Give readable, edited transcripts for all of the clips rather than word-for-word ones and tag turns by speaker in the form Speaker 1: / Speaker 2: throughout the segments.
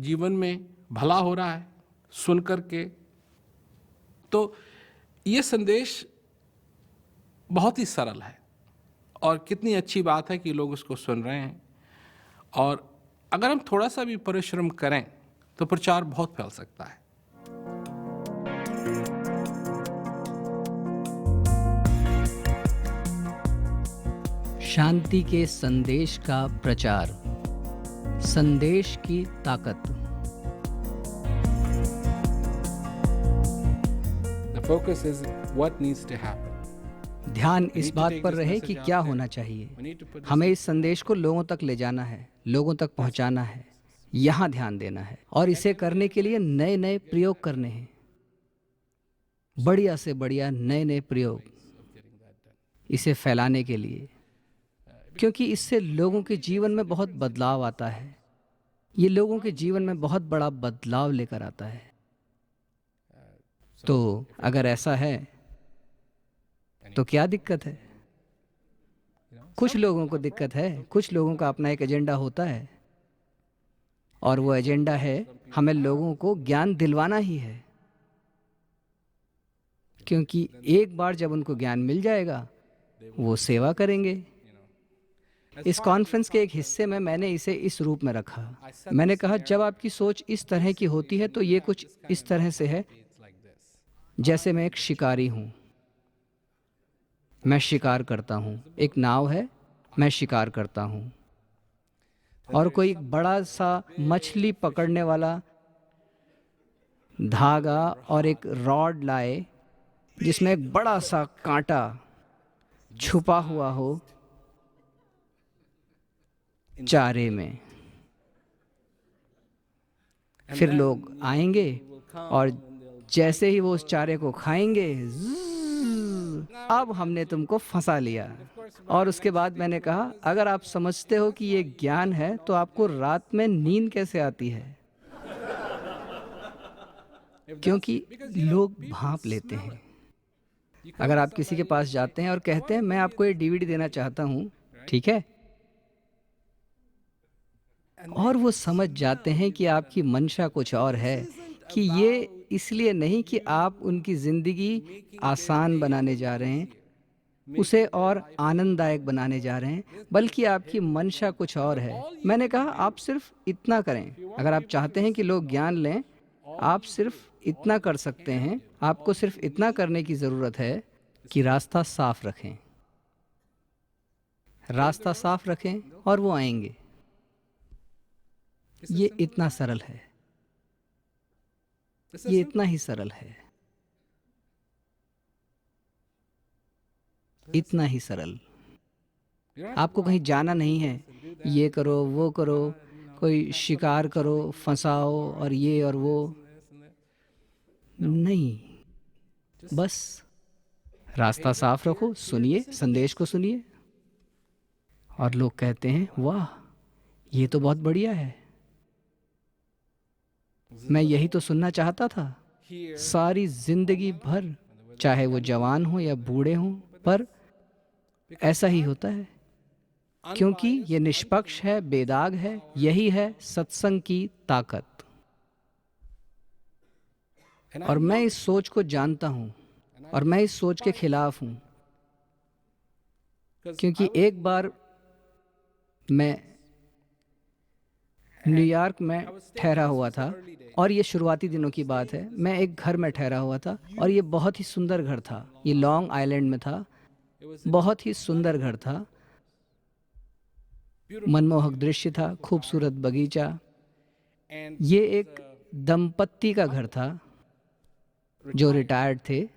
Speaker 1: जीवन में भला हो रहा है सुन करके। तो ये संदेश बहुत ही सरल है और कितनी अच्छी बात है कि लोग उसको सुन रहे हैं। और अगर हम थोड़ा सा भी परिश्रम करें तो प्रचार बहुत फैल सकता है।
Speaker 2: शांति के संदेश का प्रचार, संदेश की ताकत।
Speaker 1: The focus is what needs to happen.
Speaker 2: ध्यान इस बात पर रहे कि क्या होना चाहिए। हमें इस संदेश को लोगों तक ले जाना है, लोगों तक पहुंचाना है, यहाँ ध्यान देना है और इसे करने के लिए नए नए प्रयोग करने हैं, बढ़िया से बढ़िया नए नए प्रयोग इसे फैलाने के लिए, क्योंकि इससे लोगों के जीवन में बहुत बदलाव आता है। ये लोगों के जीवन में बहुत बड़ा बदलाव लेकर आता है। तो अगर ऐसा है तो क्या दिक्कत है? कुछ लोगों को दिक्कत है, कुछ लोगों का अपना एक एजेंडा होता है और वो एजेंडा है हमें लोगों को ज्ञान दिलवाना ही है, क्योंकि एक बार जब उनको ज्ञान मिल जाएगा वो सेवा करेंगे। इस कॉन्फ्रेंस के एक हिस्से में मैंने इसे इस रूप में रखा। मैंने कहा जब आपकी सोच इस तरह की होती है तो ये कुछ इस तरह से है जैसे मैं एक शिकारी हूँ। मैं शिकार करता हूँ, एक नाव है, मैं शिकार करता हूँ और कोई बड़ा सा मछली पकड़ने वाला धागा और एक रॉड लाए जिसमें एक बड़ा सा कांटा छुपा हुआ हो चारे में। फिर लोग आएंगे और जैसे ही वो उस चारे को खाएंगे, अब हमने तुमको फंसा लिया। और उसके बाद मैंने कहा अगर आप समझते हो कि ये ज्ञान है तो आपको रात में नींद कैसे आती है? क्योंकि लोग भांप लेते हैं। अगर आप किसी के पास जाते हैं और कहते हैं मैं आपको ये डीवीडी देना चाहता हूँ, ठीक है, और वो समझ जाते हैं कि आपकी मंशा कुछ और है, कि ये इसलिए नहीं कि आप उनकी ज़िंदगी आसान बनाने जा रहे हैं, उसे और आनंददायक बनाने जा रहे हैं, बल्कि आपकी मंशा कुछ और है। मैंने कहा आप सिर्फ इतना करें। अगर आप चाहते हैं कि लोग ज्ञान लें, आप सिर्फ इतना कर सकते हैं। आपको सिर्फ इतना करने की ज़रूरत है कि रास्ता साफ रखें, रास्ता साफ रखें और वो आएंगे। ये इतना सरल है, ये इतना ही सरल है, इतना ही सरल। आपको कहीं जाना नहीं है, ये करो वो करो, कोई शिकार करो, फंसाओ और ये और वो नहीं। बस रास्ता साफ रखो, सुनिए, संदेश को सुनिए और लोग कहते हैं वाह ये तो बहुत बढ़िया है, मैं यही तो सुनना चाहता था सारी जिंदगी भर, चाहे वो जवान हो या बूढ़े हों। पर ऐसा ही होता है क्योंकि ये निष्पक्ष है, बेदाग है। यही है सत्संग की ताकत। और मैं इस सोच को जानता हूँ और मैं इस सोच के खिलाफ हूँ, क्योंकि एक बार मैं न्यूयॉर्क में ठहरा हुआ था और ये शुरुआती दिनों की बात है। मैं एक घर में ठहरा हुआ था और ये बहुत ही सुंदर घर था। ये लॉन्ग आइलैंड में था, बहुत ही सुंदर घर था, मनमोहक दृश्य था, खूबसूरत बगीचा। ये एक दंपत्ति का घर था जो रिटायर्ड थे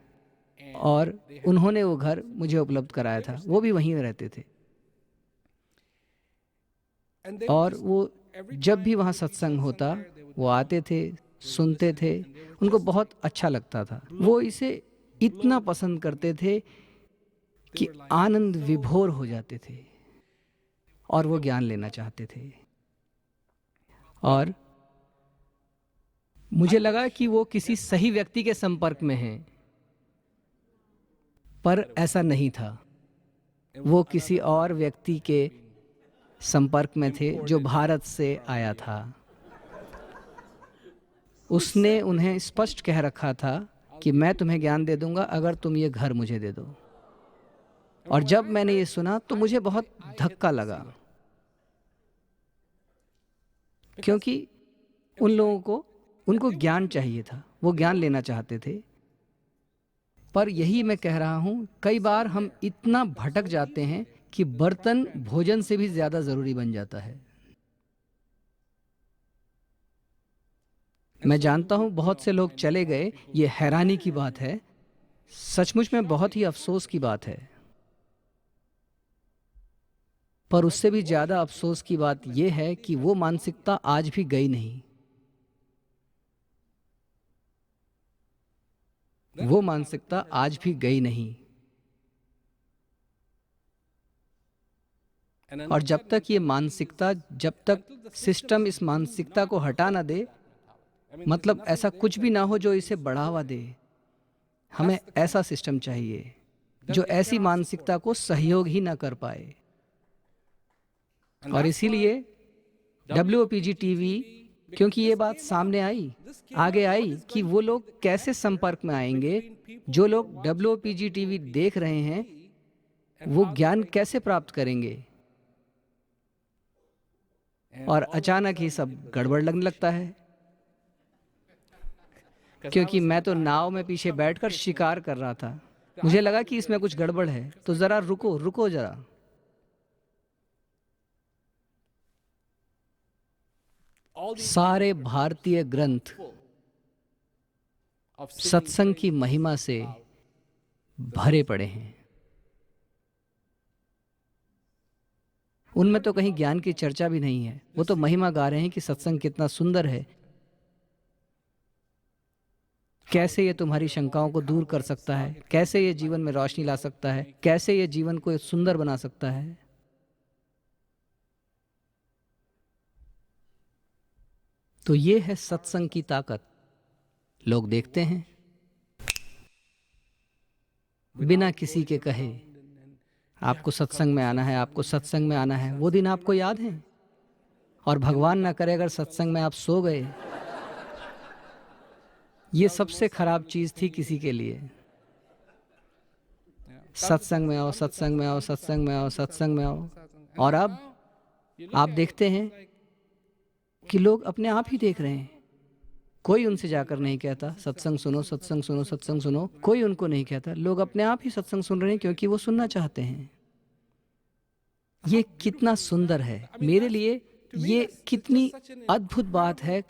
Speaker 2: और उन्होंने वो घर मुझे उपलब्ध कराया था। वो भी वहीं रहते थे और वो जब भी वहाँ सत्संग होता वो आते थे, सुनते थे, उनको बहुत अच्छा लगता था। वो इसे इतना पसंद करते थे कि आनंद विभोर हो जाते थे और वो ज्ञान लेना चाहते थे। और मुझे लगा कि वो किसी सही व्यक्ति के संपर्क में हैं, पर ऐसा नहीं था। वो किसी और व्यक्ति के संपर्क में थे जो भारत से आया था। उसने उन्हें स्पष्ट कह रखा था कि मैं तुम्हें ज्ञान दे दूंगा अगर तुम ये घर मुझे दे दो। और जब मैंने ये सुना तो मुझे बहुत धक्का लगा, क्योंकि उन लोगों को उनको ज्ञान चाहिए था, वो ज्ञान लेना चाहते थे। पर यही मैं कह रहा हूँ, कई बार हम इतना भटक जाते हैं कि बर्तन भोजन से भी ज़्यादा ज़रूरी बन जाता है। मैं जानता हूँ बहुत से लोग चले गए, ये हैरानी की बात है, सचमुच में बहुत ही अफसोस की बात है। पर उससे भी ज़्यादा अफसोस की बात यह है कि वो मानसिकता आज भी गई नहीं। वो मानसिकता आज भी गई नहीं। और जब तक सिस्टम इस मानसिकता को हटा ना दे, मतलब ऐसा कुछ भी ना हो जो इसे बढ़ावा दे, हमें ऐसा सिस्टम चाहिए जो ऐसी मानसिकता को सहयोग ही ना कर पाए। और इसीलिए WOPG टीवी, क्योंकि ये बात सामने आगे आई कि वो लोग कैसे संपर्क में आएंगे, जो लोग WOPG टीवी देख रहे हैं वो ज्ञान कैसे प्राप्त करेंगे। और अचानक ही सब गड़बड़ लगने लगता है, क्योंकि मैं तो नाव में पीछे बैठकर शिकार कर रहा था। मुझे लगा कि इसमें कुछ गड़बड़ है, तो जरा रुको जरा। सारे भारतीय ग्रंथ सत्संग की महिमा से भरे पड़े हैं। उनमें तो कहीं ज्ञान की चर्चा भी नहीं है, वो तो महिमा गा रहे हैं कि सत्संग कितना सुंदर है, कैसे ये तुम्हारी शंकाओं को दूर कर सकता है, कैसे ये जीवन में रोशनी ला सकता है, कैसे ये जीवन को सुंदर बना सकता है। तो ये है सत्संग की ताकत। लोग देखते हैं बिना किसी के कहे, आपको सत्संग में आना है, आपको सत्संग में आना है। वो दिन आपको याद है? और भगवान ना करे अगर सत्संग में आप सो गए, ये सबसे खराब चीज थी किसी के लिए। सत्संग में आओ, सत्संग में आओ, सत्संग में आओ, सत्संग में आओ। और अब आप देखते हैं कि लोग अपने आप ही देख रहे हैं। कोई उनसे जाकर नहीं कहता सत्संग सुनो, सत्संग सुनो, सत्संग सुनो। कोई उनको नहीं कहता। लोग अपने आप ही सत्संग सुन रहे हैं क्योंकि वो सुनना चाहते हैं। ये कितना सुंदर है। मेरे लिए ये कितनी अद्भुत बात है।